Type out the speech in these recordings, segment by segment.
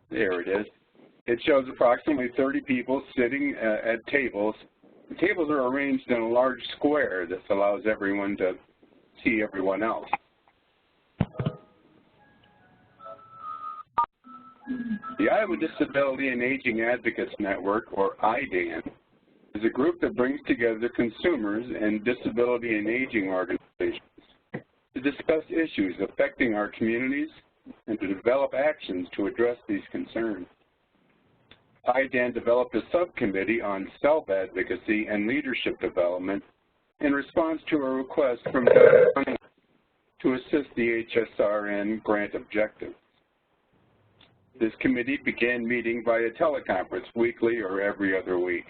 There it is. It shows approximately 30 people sitting at tables. The tables are arranged in a large square. This allows everyone to see everyone else. The Iowa Disability and Aging Advocates Network, or IDAN, is a group that brings together consumers and disability and aging organizations to discuss issues affecting our communities and to develop actions to address these concerns. IDAN developed a subcommittee on self-advocacy and leadership development in response to a request from Doug to assist the HSRN grant objectives. This committee began meeting via teleconference weekly or every other week.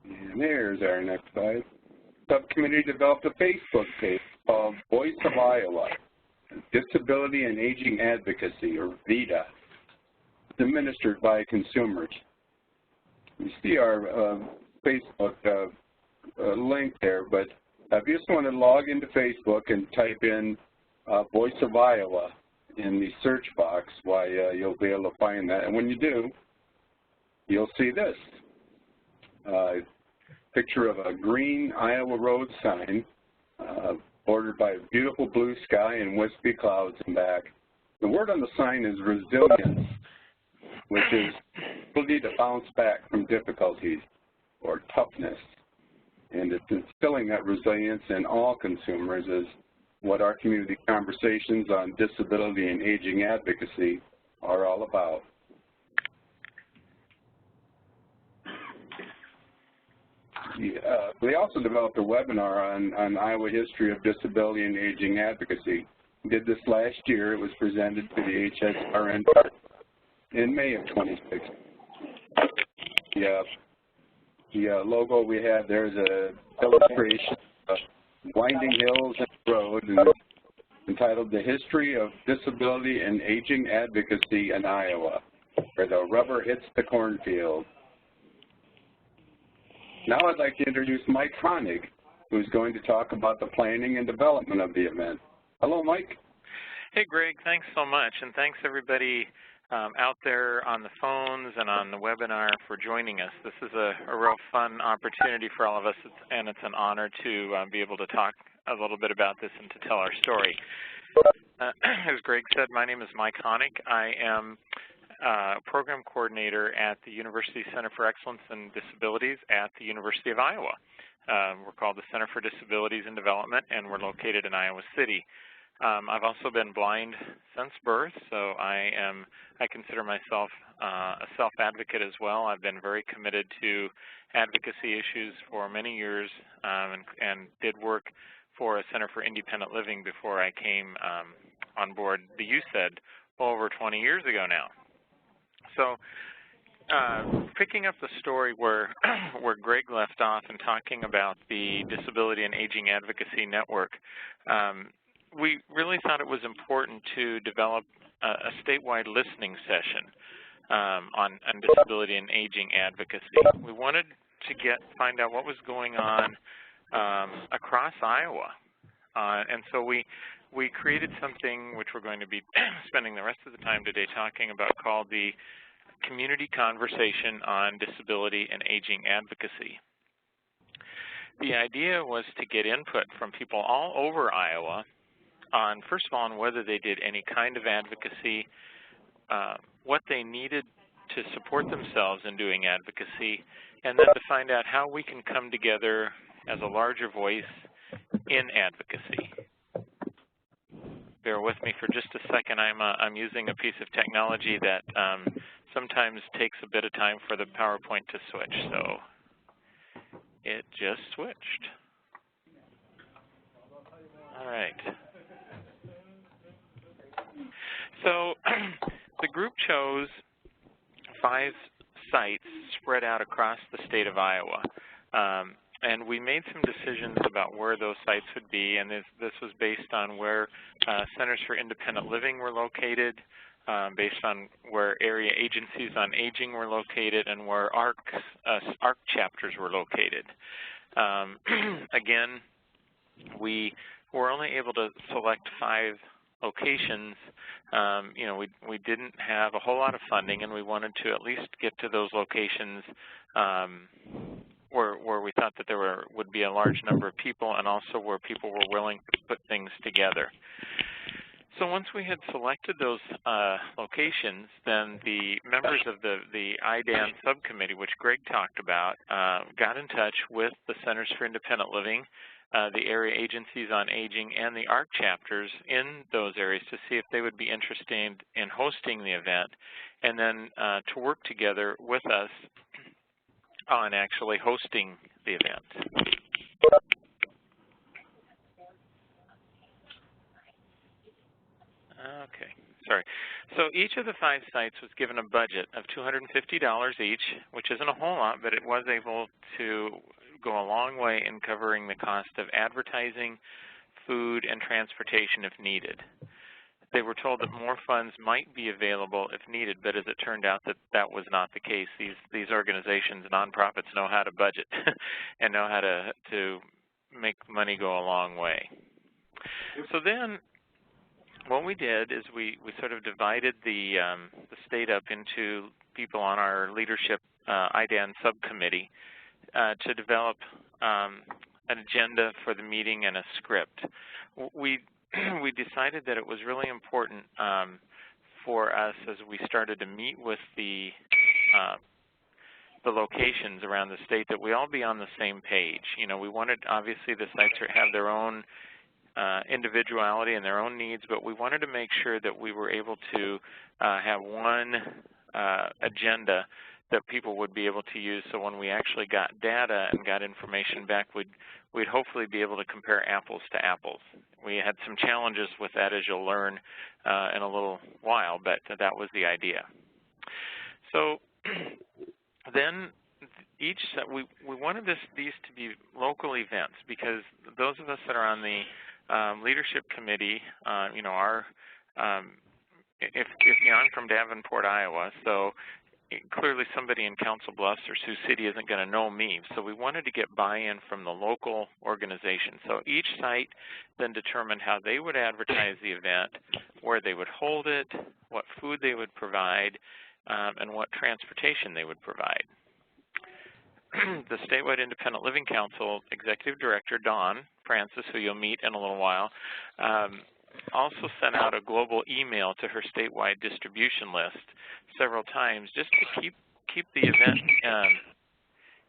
And there's our next slide. Subcommittee developed a Facebook page called Voice of Iowa, Disability and Aging Advocacy, or VITA, administered by consumers. You see our Facebook link there, but if you just want to log into Facebook and type in Voice of Iowa in the search box, why you'll be able to find that. And when you do, you'll see this. Picture of a green Iowa road sign bordered by a beautiful blue sky and wispy clouds in back. The word on the sign is resilience, which is ability to bounce back from difficulties, or toughness. And it's instilling that resilience in all consumers is what our community conversations on disability and aging advocacy are all about. We also developed a webinar on Iowa history of disability and aging advocacy. We did this last year. It was presented to the HSRN in May of 2016. The logo we have there is an illustration of winding hills and roads, and it's entitled The History of Disability and Aging Advocacy in Iowa, where the rubber hits the cornfield. Now I'd like to introduce Mike Honig, who's going to talk about the planning and development of the event. Hello, Mike. Hey, Greg. Thanks so much, and thanks everybody out there on the phones and on the webinar for joining us. This is a real fun opportunity for all of us, and it's an honor to be able to talk a little bit about this and to tell our story. As Greg said, my name is Mike Honig. I am program coordinator at the University Center for Excellence in Disabilities at the University of Iowa. We're called the Center for Disabilities and Development, and we're located in Iowa City. I've also been blind since birth, so I consider myself a self-advocate as well. I've been very committed to advocacy issues for many years and did work for a Center for Independent Living before I came on board the UCED over 20 years ago now. So picking up the story where Greg left off and talking about the Disability and Aging Advocacy Network, we really thought it was important to develop a statewide listening session on disability and aging advocacy. We wanted to find out what was going on across Iowa, and so we created something which we're going to be spending the rest of the time today talking about, called the Community Conversation on Disability and Aging Advocacy. The idea was to get input from people all over Iowa on, first of all, on whether they did any kind of advocacy, what they needed to support themselves in doing advocacy, and then to find out how we can come together as a larger voice in advocacy. Bear with me for just a second. I'm using a piece of technology that sometimes takes a bit of time for the PowerPoint to switch, so it just switched. All right. So the group chose 5 sites spread out across the state of Iowa. And we made some decisions about where those sites would be, and this was based on where Centers for Independent Living were located, based on where area agencies on aging were located, and where ARC chapters were located. Again, we were only able to select 5 locations. You know, we didn't have a whole lot of funding, and we wanted to at least get to those locations where we thought that there would be a large number of people, and also where people were willing to put things together. So once we had selected those locations, then the members of the IDAN subcommittee, which Greg talked about, got in touch with the Centers for Independent Living, the area agencies on aging, and the ARC chapters in those areas to see if they would be interested in hosting the event, and then to work together with us on actually hosting the event. Okay, sorry. So each of the 5 sites was given a budget of $250 each, which isn't a whole lot, but it was able to go a long way in covering the cost of advertising, food, and transportation if needed. They were told that more funds might be available if needed, but as it turned out that was not the case. These organizations, nonprofits, know how to budget and know how to make money go a long way. So then what we did is we sort of divided the state up into people on our leadership IDAN subcommittee to develop an agenda for the meeting and a script. We decided that it was really important for us as we started to meet with the locations around the state that we all be on the same page. You know, we wanted, obviously, the sites have their own individuality and their own needs, but we wanted to make sure that we were able to have one agenda that people would be able to use, so when we actually got data and got information back, we'd hopefully be able to compare apples to apples. We had some challenges with that, as you'll learn in a little while, but that was the idea. So then we wanted these to be local events, because those of us that are on the leadership committee, you know, if you know, I'm from Davenport, Iowa, so clearly somebody in Council Bluffs or Sioux City isn't going to know me. So we wanted to get buy-in from the local organization. So each site then determined how they would advertise the event, where they would hold it, what food they would provide, and what transportation they would provide. The Statewide Independent Living Council Executive Director, Dawn Francis, who you'll meet in a little while, also sent out a global email to her statewide distribution list several times, just to keep the event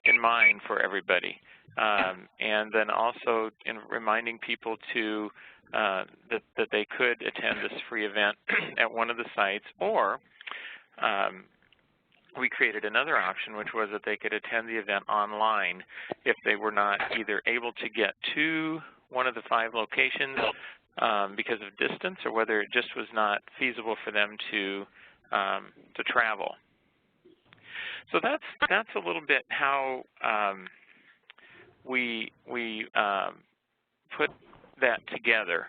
in mind for everybody, and then also in reminding people to that they could attend this free event at one of the sites, or we created another option, which was that they could attend the event online if they were not either able to get to one of the 5 locations because of distance, or whether it just was not feasible for them to travel. So that's a little bit how we put that together.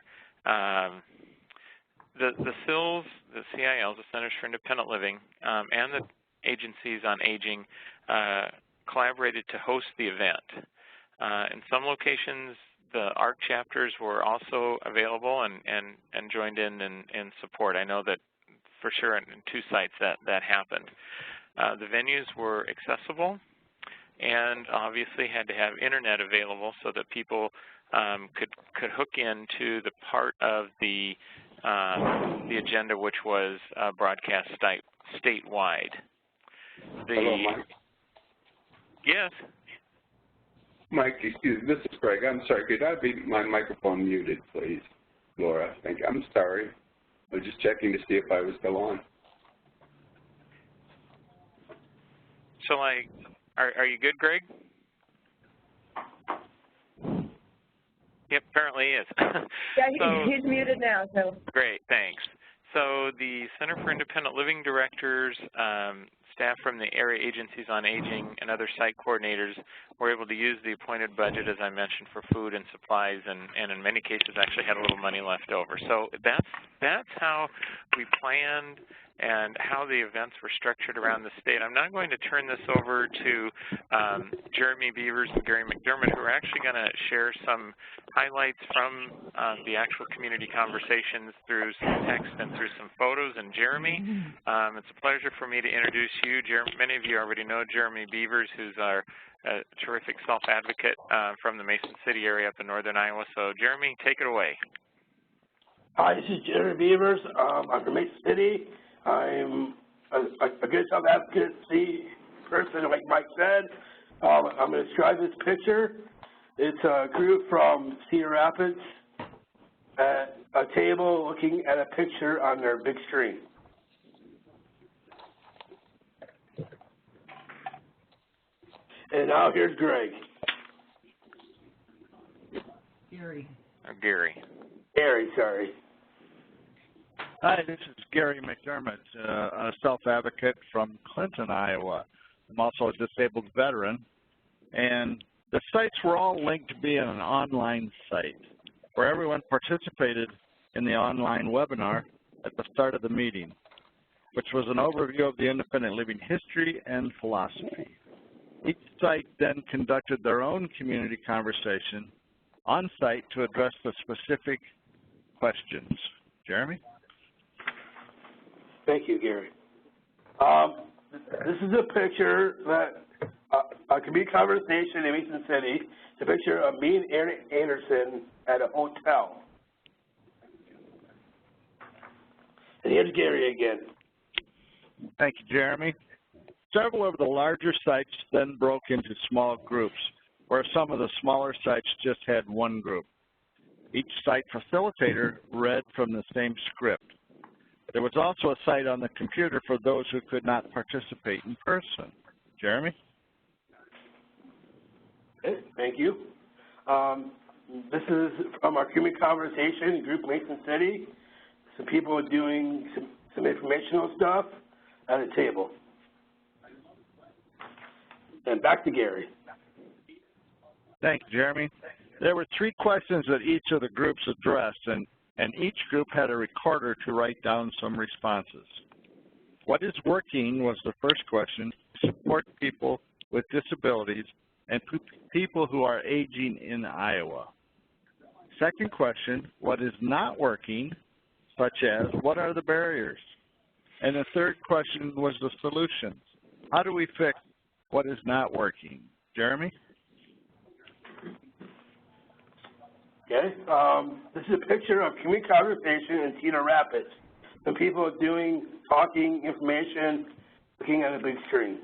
The CILs, the CILs, the Centers for Independent Living, and the agencies on aging collaborated to host the event. In some locations, the ARC chapters were also available and joined in support. I know that for sure in 2 sites that happened. The venues were accessible and obviously had to have internet available so that people could hook into the part of the agenda which was broadcast statewide. Hello, Mike. Yes. Mike, excuse me, this is Greg. I'm sorry, could I be my microphone muted, please? Laura, thank you. I'm sorry. I was just checking to see if I was still on. Shall I, are you good, Greg? Yep, apparently he is. Yeah, he's muted now. So great, thanks. So the Center for Independent Living directors, staff from the area agencies on aging, and other site coordinators were able to use the appointed budget, as I mentioned, for food and supplies, and in many cases actually had a little money left over. So that's how we planned and how the events were structured around the state. I'm now going to turn this over to Jeremy Beavers and Gary McDermott, who are actually going to share some highlights from the actual community conversations through some text and through some photos. And Jeremy, it's a pleasure for me to introduce you. Many of you already know Jeremy Beavers, who's our terrific self-advocate from the Mason City area up in northern Iowa. So Jeremy, take it away. Hi, this is Jeremy Beavers. I'm from Mason City. I'm a good self-advocacy person, like Mike said. I'm going to describe this picture. It's a group from Cedar Rapids at a table looking at a picture on their big screen. And now here's Greg. Gary. Gary, sorry. Hi, this is Gary McDermott, a self-advocate from Clinton, Iowa. I'm also a disabled veteran, and the sites were all linked to be an online site where everyone participated in the online webinar at the start of the meeting, which was an overview of the independent living history and philosophy. Each site then conducted their own community conversation on site to address the specific questions. Jeremy? Thank you, Gary. This is a picture that a community conversation in Mason City. It's a picture of me and Aaron Anderson at a hotel. And here's Gary again. Thank you, Jeremy. Several of the larger sites then broke into small groups, where some of the smaller sites just had one group. Each site facilitator read from the same script. There was also a site on the computer for those who could not participate in person. Jeremy? Okay, thank you. This is from our community conversation group, Mason City. Some people are doing some informational stuff at a table. And back to Gary. Thank you, Jeremy. There were 3 questions that each of the groups addressed, and each group had a recorder to write down some responses. What is working was the first question: support people with disabilities and people who are aging in Iowa. Second question: what is not working, such as what are the barriers? And the third question was the solutions. How do we fix what is not working? Jeremy? Okay, this is a picture of community conversation in Cedar Rapids. Some people are doing, talking, information, looking at a big screen.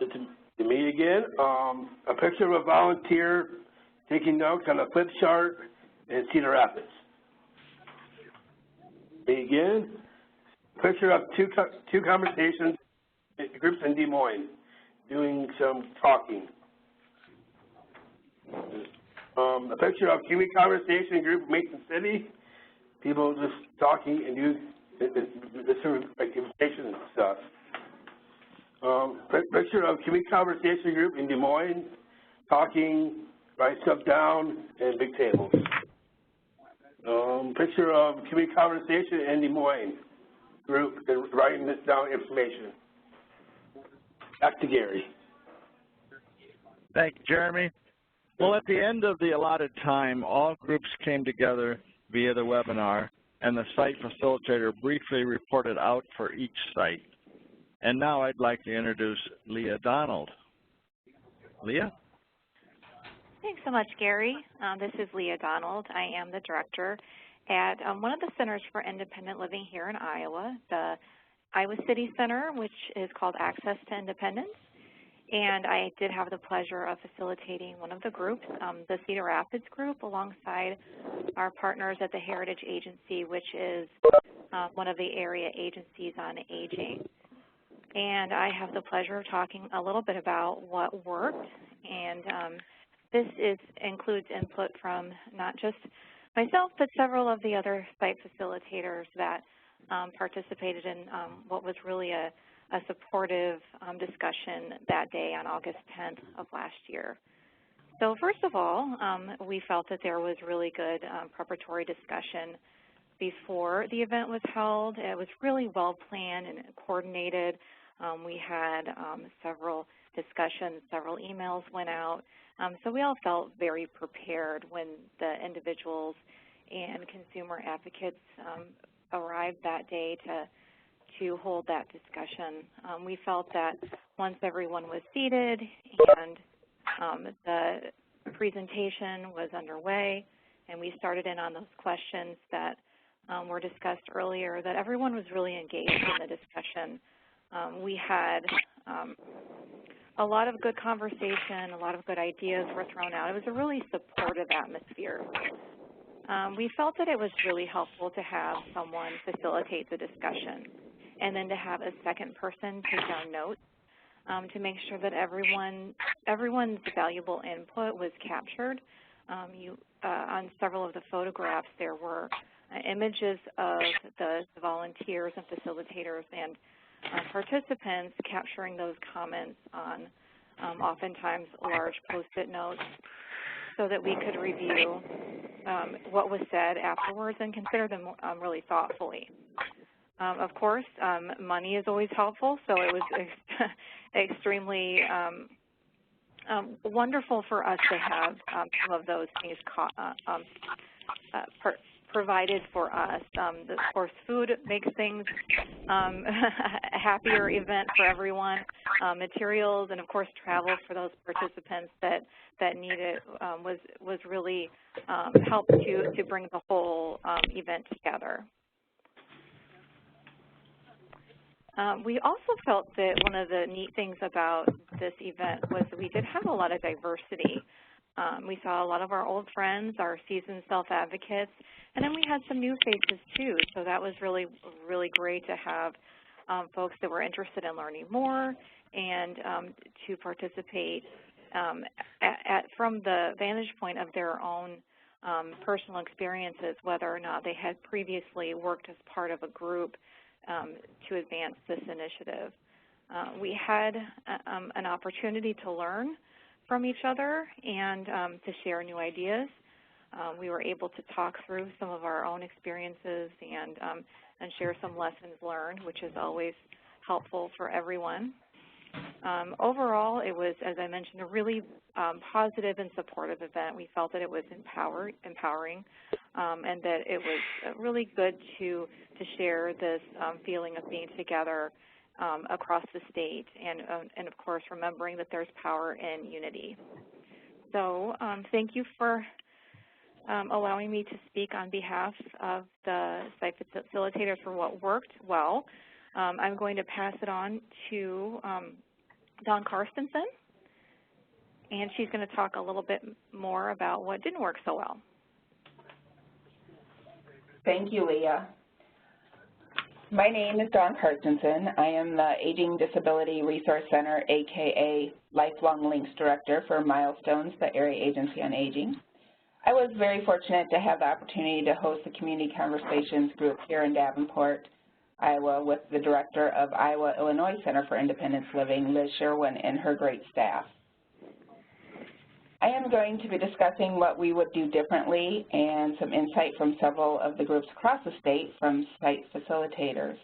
It's me again. A picture of a volunteer taking notes on a flip chart in Cedar Rapids. Me again. Picture of two conversations, groups in Des Moines, doing some talking. A picture of community conversation group in Mason City, people just talking and doing this sort of like information and stuff. Picture of community conversation group in Des Moines, talking, write stuff down, and big tables. Picture of community conversation in Des Moines group and writing this down information. Back to Gary. Thank you, Jeremy. Well, at the end of the allotted time, all groups came together via the webinar, and the site facilitator briefly reported out for each site. And now I'd like to introduce Leah Donald. Leah? Thanks so much, Gary. This is Leah Donald. I am the director at one of the Centers for Independent Living here in Iowa, the Iowa City Center, which is called Access to Independence. And I did have the pleasure of facilitating one of the groups, the Cedar Rapids group, alongside our partners at the Heritage Agency, which is one of the area agencies on aging. And I have the pleasure of talking a little bit about what worked, and this includes input from not just myself, but several of the other site facilitators that participated in what was really a supportive discussion that day on August 10th of last year. So first of all, we felt that there was really good preparatory discussion before the event was held. It was really well planned and coordinated. We had several discussions, several emails went out. So we all felt very prepared when the individuals and consumer advocates arrived that day to hold that discussion. We felt that once everyone was seated and the presentation was underway and we started in on those questions that were discussed earlier, that everyone was really engaged in the discussion. We had a lot of good conversation, a lot of good ideas were thrown out. It was a really supportive atmosphere. We felt that it was really helpful to have someone facilitate the discussion and then to have a second person take down notes to make sure that everyone's valuable input was captured. On several of the photographs, there were images of the volunteers and facilitators and participants capturing those comments on oftentimes large Post-it notes so that we could review what was said afterwards and consider them really thoughtfully. Of course, money is always helpful, so it was extremely wonderful for us to have some of those things provided for us. Of course, food makes things a happier event for everyone. Materials and, of course, travel for those participants that need it was really helped to bring the whole event together. We also felt that one of the neat things about this event was that we did have a lot of diversity. We saw a lot of our old friends, our seasoned self-advocates, and then we had some new faces too. So that was really, really great to have folks that were interested in learning more and to participate from the vantage point of their own personal experiences, whether or not they had previously worked as part of a group to advance this initiative. We had an opportunity to learn from each other and to share new ideas. We were able to talk through some of our own experiences and share some lessons learned, which is always helpful for everyone. Overall, it was, as I mentioned, a really positive and supportive event. We felt that it was empowering and that it was really good to share this feeling of being together across the state and, of course, remembering that there's power in unity. So thank you for allowing me to speak on behalf of the site facilitators for what worked well. I'm going to pass it on to Dawn Carstensen, and she's going to talk a little bit more about what didn't work so well. Thank you, Leah. My name is Dawn Carstensen. I am the Aging Disability Resource Center, aka Lifelong Links Director for Milestones, the Area Agency on Aging. I was very fortunate to have the opportunity to host the Community Conversations group here in Davenport, Iowa, with the director of Iowa-Illinois Center for Independence Living, Liz Sherwin, and her great staff. I am going to be discussing what we would do differently and some insight from several of the groups across the state from site facilitators.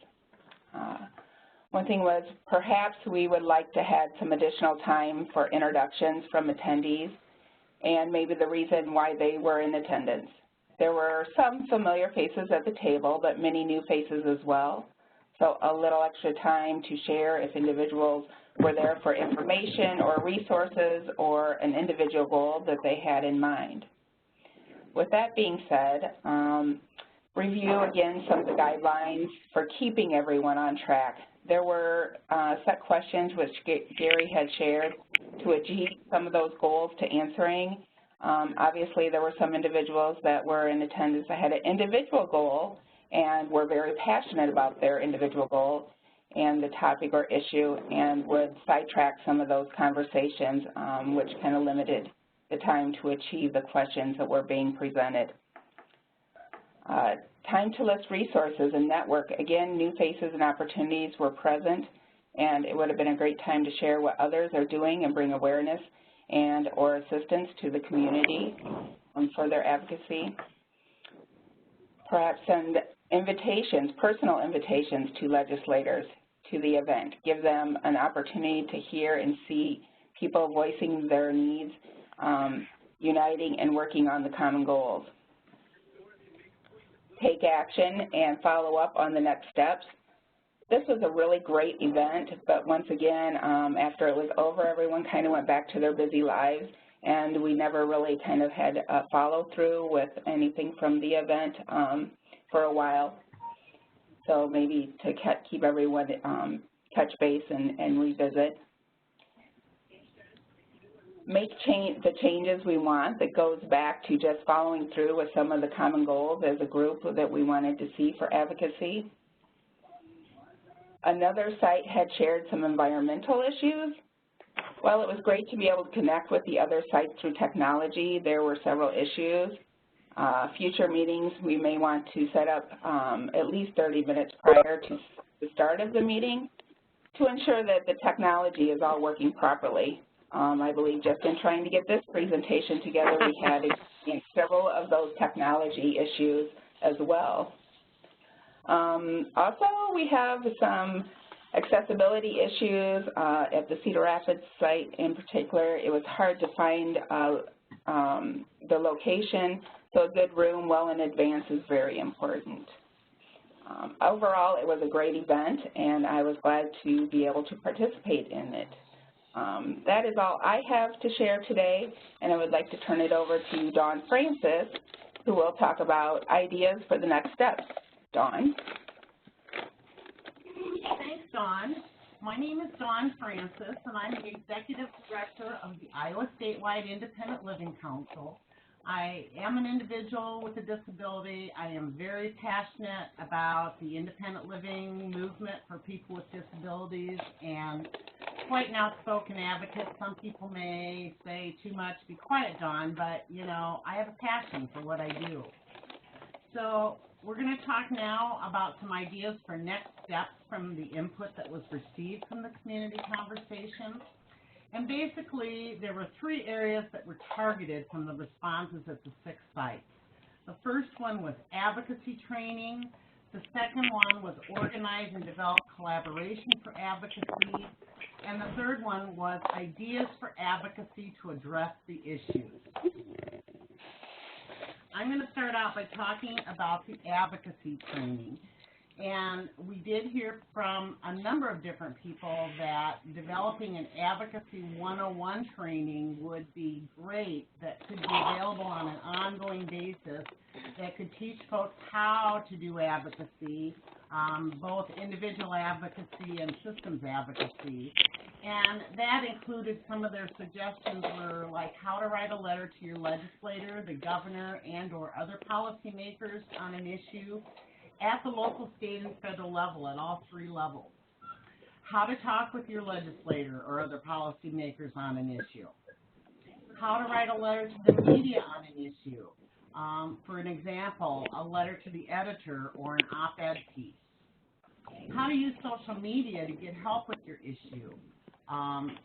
One thing was perhaps we would like to have some additional time for introductions from attendees and maybe the reason why they were in attendance. There were some familiar faces at the table, but many new faces as well. So a little extra time to share if individuals were there for information or resources or an individual goal that they had in mind. With that being said, review again some of the guidelines for keeping everyone on track. There were set questions which Gary had shared to achieve some of those goals to answering. Obviously, there were some individuals that were in attendance that had an individual goal and were very passionate about their individual goal and the topic or issue and would sidetrack some of those conversations, which kind of limited the time to achieve the questions that were being presented. Time to list resources and network. Again, new faces and opportunities were present, and it would have been a great time to share what others are doing and bring awareness and or assistance to the community for their advocacy. Perhaps send invitations, personal invitations to legislators to the event. Give them an opportunity to hear and see people voicing their needs, uniting and working on the common goals. Take action and follow up on the next steps. This was a really great event, but once again, after it was over, everyone kind of went back to their busy lives, and we never really kind of had a follow-through with anything from the event for a while. So maybe to keep everyone touch base and revisit. Make the changes we want that goes back to just following through with some of the common goals as a group that we wanted to see for advocacy. Another site had shared some environmental issues. While it was great to be able to connect with the other sites through technology, there were several issues. Future meetings, we may want to set up at least 30 minutes prior to the start of the meeting to ensure that the technology is all working properly. I believe just in trying to get this presentation together, we had several of those technology issues as well. Also, we have some accessibility issues at the Cedar Rapids site in particular. It was hard to find the location, so a good room well in advance is very important. Overall, it was a great event, and I was glad to be able to participate in it. That is all I have to share today, and I would like to turn it over to Dawn Francis, who will talk about ideas for the next steps. Dawn. Thanks, Dawn. My name is Dawn Francis, and I'm the Executive Director of the Iowa Statewide Independent Living Council. I am an individual with a disability. I am very passionate about the independent living movement for people with disabilities and quite an outspoken advocate. Some people may say too much, be quiet, Dawn, but, you know, I have a passion for what I do. So we're going to talk now about some ideas for next steps from the input that was received from the community conversation. And basically, there were 3 areas that were targeted from the responses at the 6 sites. The first one was advocacy training. The second one was organize and develop collaboration for advocacy. And the third one was ideas for advocacy to address the issues. I'm going to start out by talking about the advocacy training. And we did hear from a number of different people that developing an Advocacy 101 training would be great, that could be available on an ongoing basis, that could teach folks how to do advocacy, both individual advocacy and systems advocacy. And that included some of their suggestions were like how to write a letter to your legislator, the governor, and or other policymakers on an issue at the local, state, and federal level, at all 3 levels. How to talk with your legislator or other policymakers on an issue. How to write a letter to the media on an issue. For an example, a letter to the editor or an op-ed piece. How to use social media to get help with your issue.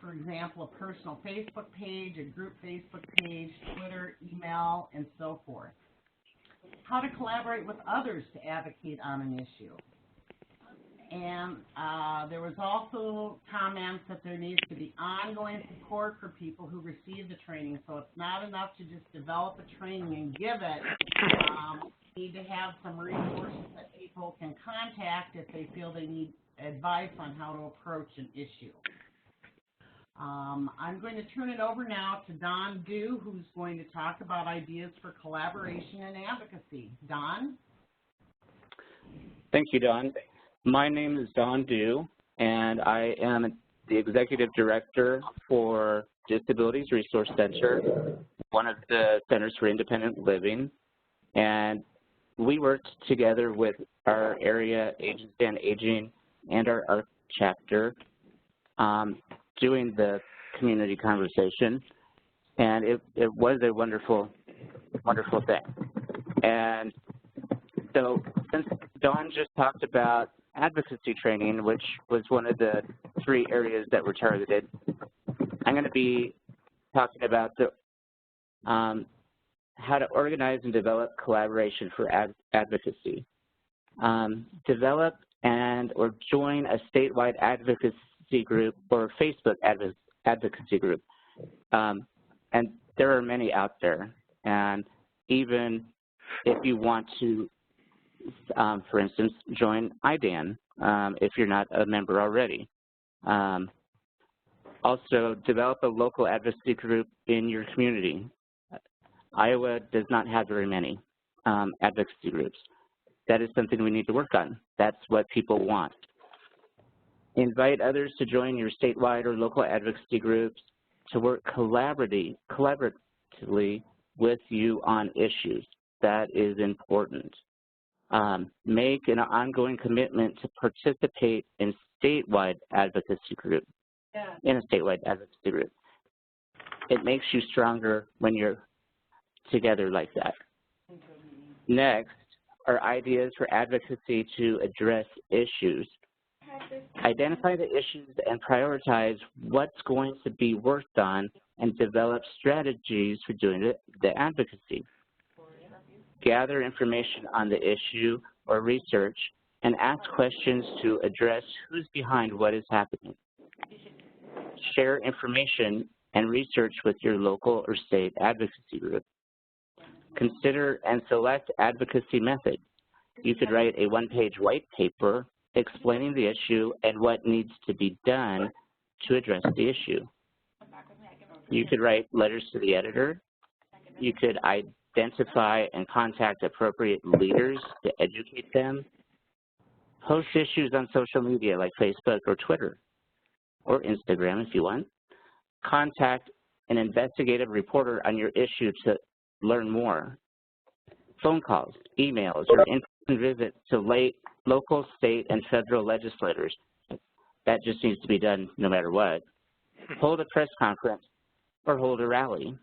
For example, a personal Facebook page, a group Facebook page, Twitter, email, and so forth. How to collaborate with others to advocate on an issue. And there was also comments that there needs to be ongoing support for people who receive the training. So it's not enough to just develop a training and give it. You need to have some resources that people can contact if they feel they need advice on how to approach an issue. I'm going to turn it over now to Don Dew, who's going to talk about ideas for collaboration and advocacy. Don? Thank you, Don. My name is Don Dew, and I am the Executive Director for Disabilities Resource Center, one of the Centers for Independent Living. And we worked together with our area agency on aging and our ARC chapter doing the community conversation, and it was a wonderful, wonderful thing. And so since Dawn just talked about advocacy training, which was one of the 3 areas that were targeted, I'm going to be talking about the how to organize and develop collaboration for advocacy. Develop or join a statewide advocacy group or Facebook advocacy group. And there are many out there. And even if you want to, for instance, join IDAN if you're not a member already. Also, develop a local advocacy group in your community. Iowa does not have very many advocacy groups. That is something we need to work on. That's what people want. Invite others to join your statewide or local advocacy groups to work collaboratively with you on issues. That is important. Make an ongoing commitment to participate in statewide advocacy group. In a statewide advocacy group. It makes you stronger when you're together like that. Next are ideas for advocacy to address issues. Identify the issues and prioritize what's going to be worked on and develop strategies for doing the advocacy. Gather information on the issue or research and ask questions to address who's behind what is happening. Share information and research with your local or state advocacy group. Consider and select advocacy methods. You could write a one-page white paper explaining the issue and what needs to be done to address the issue. You could write letters to the editor. You could identify and contact appropriate leaders to educate them. Post issues on social media like Facebook or Twitter, or Instagram if you want. Contact an investigative reporter on your issue to learn more. Phone calls, emails, or in-person visits to local, state, and federal legislators. That just needs to be done no matter what. Hold a press conference or hold a rally.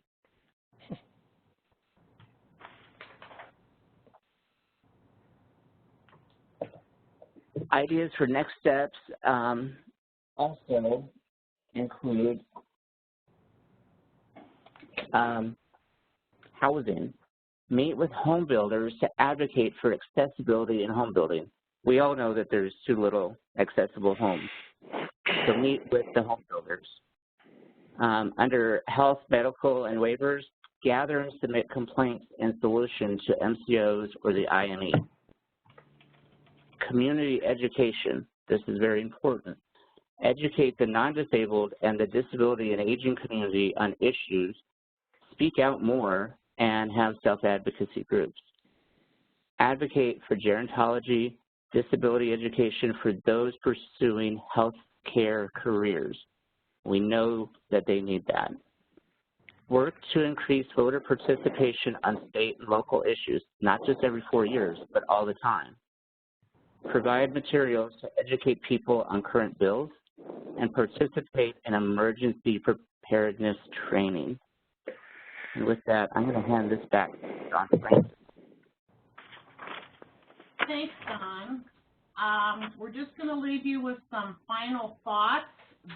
Ideas for next steps also include housing. Meet with home builders to advocate for accessibility in home building. We all know that there's too little accessible homes. So meet with the home builders. Under health, medical, and waivers, gather and submit complaints and solutions to MCOs or the IME. Community education. This is very important. Educate the non-disabled and the disability and aging community on issues, speak out more, and have self-advocacy groups. Advocate for gerontology, disability education for those pursuing health care careers. We know that they need that. Work to increase voter participation on state and local issues, not just every 4 years, but all the time. Provide materials to educate people on current bills and participate in emergency preparedness training. And with that, I'm going to hand this back to Don Francis. Thanks, Don. We're just going to leave you with some final thoughts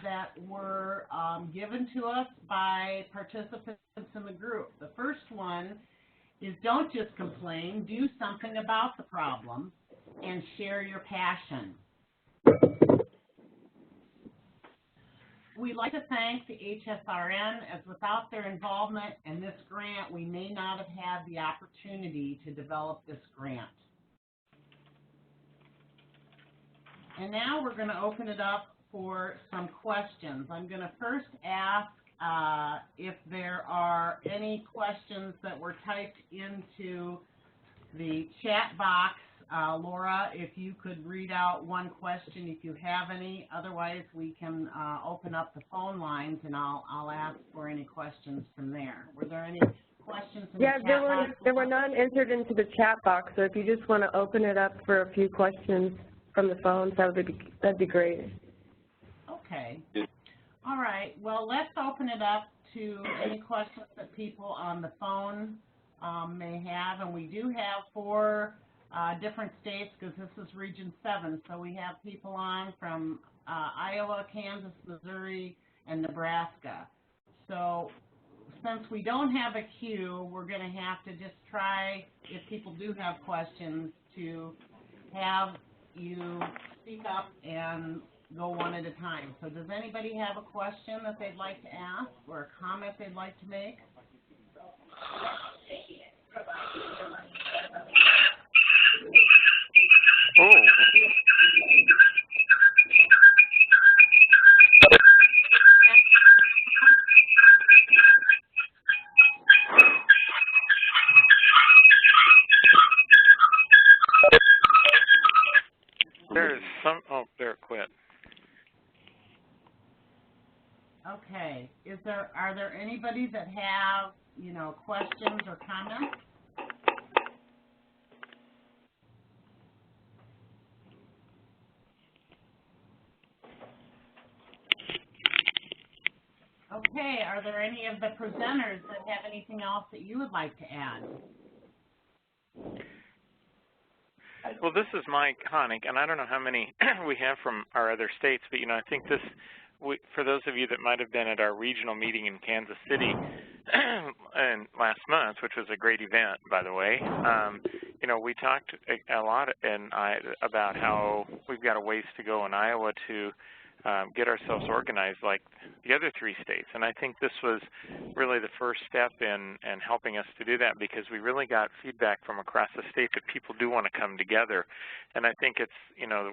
that were given to us by participants in the group. The first one is don't just complain, do something about the problem and share your passion. We'd like to thank the HSRN, as without their involvement in this grant, we may not have had the opportunity to develop this grant. And now we're going to open it up for some questions. I'm going to first ask if there are any questions that were typed into the chat box. Laura, if you could read out one question if you have any. Otherwise, we can open up the phone lines and I'll ask for any questions from there. Were there any questions in the chat box? There were none entered into the chat box, so if you just want to open it up for a few questions from the phones, that'd be great. Okay. All right. Well, let's open it up to any questions that people on the phone may have. And we do have 4 different states because this is Region 7. So we have people on from Iowa, Kansas, Missouri, and Nebraska. So since we don't have a queue, we're going to have to just try, if people do have questions, to have you speak up and go one at a time. So does anybody have a question that they'd like to ask or a comment they'd like to make? Oh. There's some, oh, there it quit. Okay. Are there anybody that have, questions or comments? Okay, are there any of the presenters that have anything else that you would like to add? Well, this is Mike Honig, and I don't know how many we have from our other states, but, I think this, for those of you that might have been at our regional meeting in Kansas City and last month, which was a great event, by the way, we talked a lot about how we've got a ways to go in Iowa to get ourselves organized like the other 3 states. And I think this was really the first step in helping us to do that, because we really got feedback from across the state that people do want to come together. And I think it's,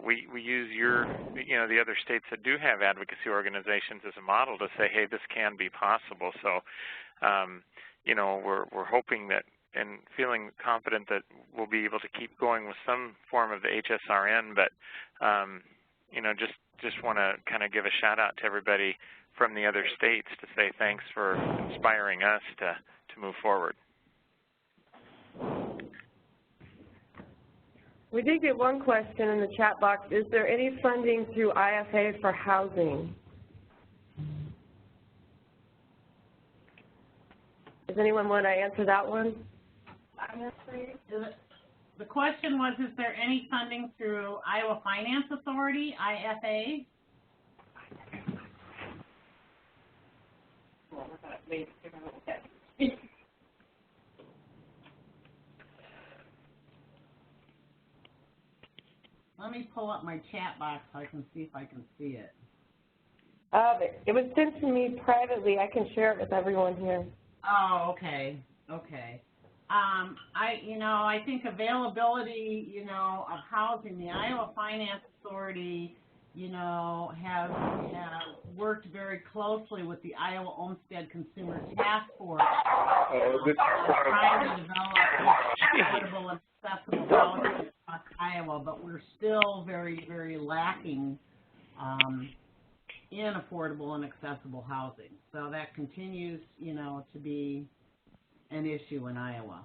we use the other states that do have advocacy organizations as a model to say, hey, this can be possible. So, we're hoping that and feeling confident that we'll be able to keep going with some form of the HSRN, but, just want to kind of give a shout out to everybody from the other states to say thanks for inspiring us to move forward. We did get one question in the chat box. Is there any funding through IFA for housing? Does anyone want to answer that one? The question was, is there any funding through Iowa Finance Authority, IFA? Let me pull up my chat box so I can see if I can see it. It was sent to me privately. I can share it with everyone here. Oh, okay. Okay. I think availability, of housing, the Iowa Finance Authority, has worked very closely with the Iowa Olmsted Consumer Task Force trying to develop affordable and accessible housing across Iowa, but we're still very, very lacking in affordable and accessible housing. So that continues, to be an issue in Iowa.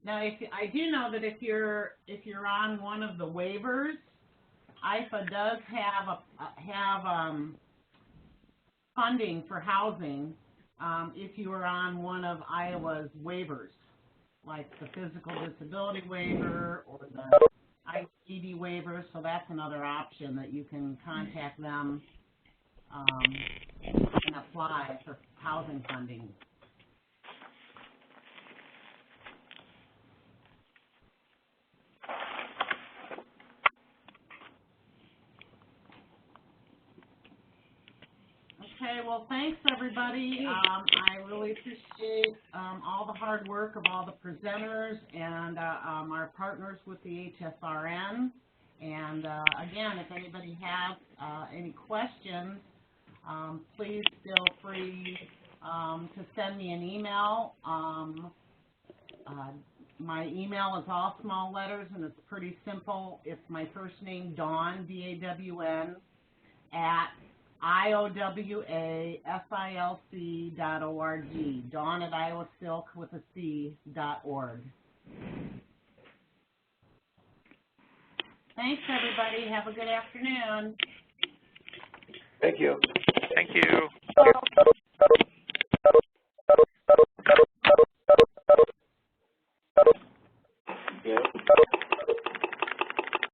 Now, I do know that if you're on one of the waivers, IFA does have funding for housing if you are on one of Iowa's waivers, like the physical disability waiver or the ICD waiver. So that's another option that you can contact them and apply for housing funding. Okay, well, thanks, everybody. I really appreciate all the hard work of all the presenters and our partners with the HSRN. And, again, if anybody has any questions, please feel free to send me an email. My email is all small letters, and it's pretty simple. It's my first name, Dawn, D-A-W-N, at IOWASILC.org, Dawn at iowasilk.org. Thanks, everybody. Have a good afternoon. Thank you. Thank you.